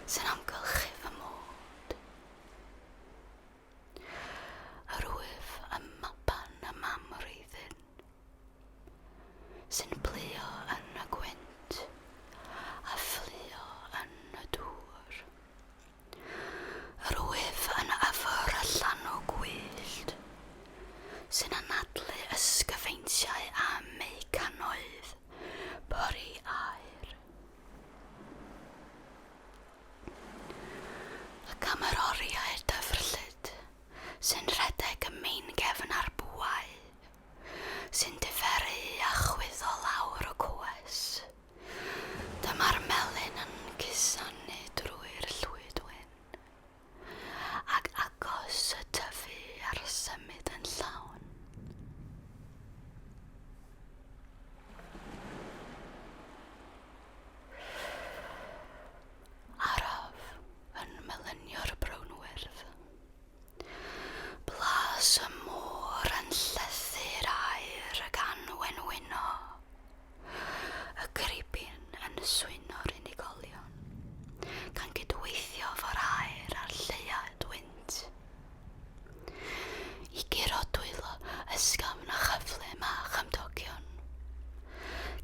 sy'n amgylchu fy mod. Yr wyf y mapan y mamreiddyn sy'n plio yn y gwynt a fflio yn y dŵr. Yr wyf yn afr y llanw gwyllt sy'n anadlu ysgyfeintiau a meicanoedd pori aer. Y cameroriau dyfrlyd sy'n rhedeg y meingefn a'r bwau sy'n diferu a chwyddo lawr y cwes. Dyma'r melyn yn cusanu drwy'r llwydwyn ac agos y tyfu ar symud yn llawn. Araf yn melynio'r brownwyrdd. Blas y môr yn llethu'r aer ag anwenwyno. Y gribyn yn swino'r unigolion, gan gydweithio fo'r aer a'r lleiad wynt. I guro dwylo ysgafn a chyflym a chymdogion,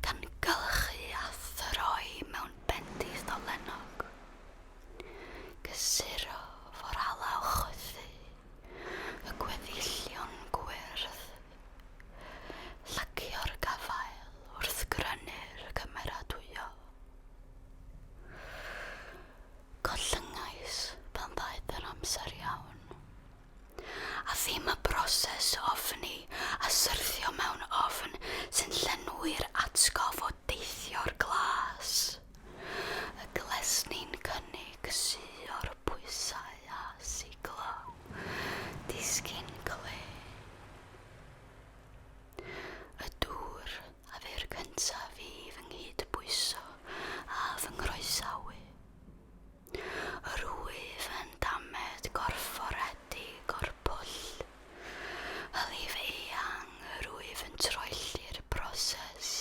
gan gylchu a throi mewn bendith o lenog. Gysuro fo'r alaw chwythu, y gweddillion gwyrdd, llacio'r gafael wrth grynu'r cymeradwyo. Gollyngais pan ddaeth yr amser iawn, a ddim y broses ofni a syrthio mewn ofn sy'n llenwi'r atgof o deithio'r glas. Y glesni'n cynnig suo'r pwysau a siglo, disgyn clen. Y dŵr a fy'r cyntaf i fy nghyd bwyso a fy nggroesawu. Yr wyf yn damed gorfforedig o'r pwll. Y lif eang yr wyf yn troelli'r broses.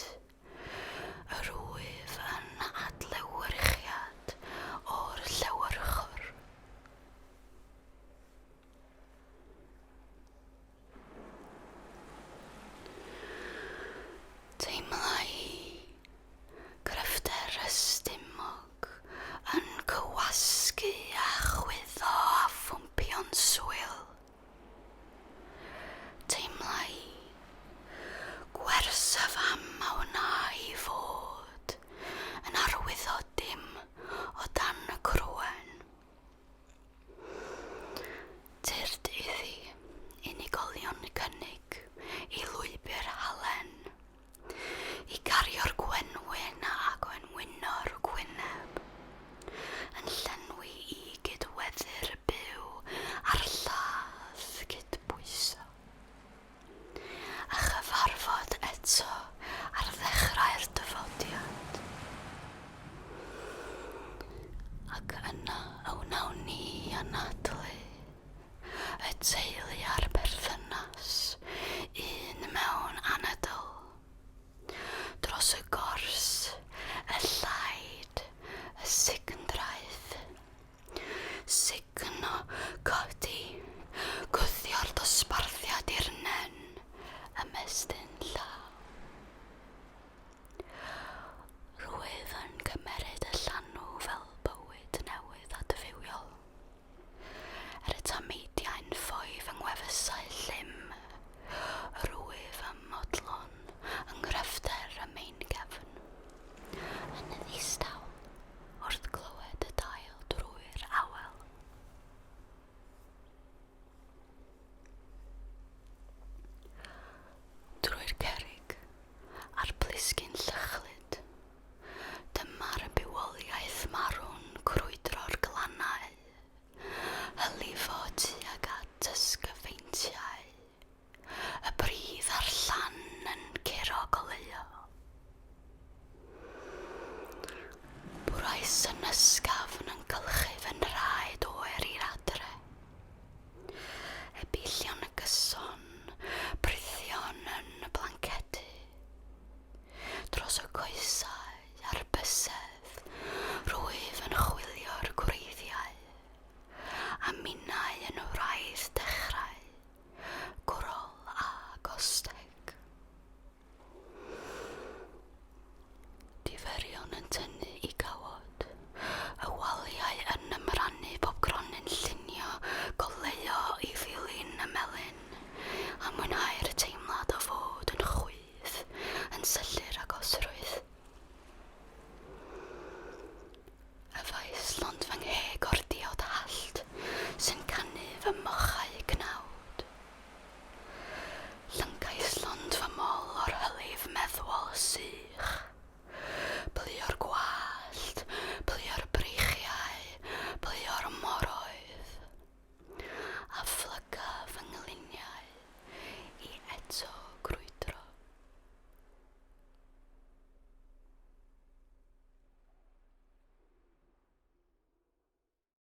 Yr wyf yn adlewyrchiad o'r llewyrchwr. Teimla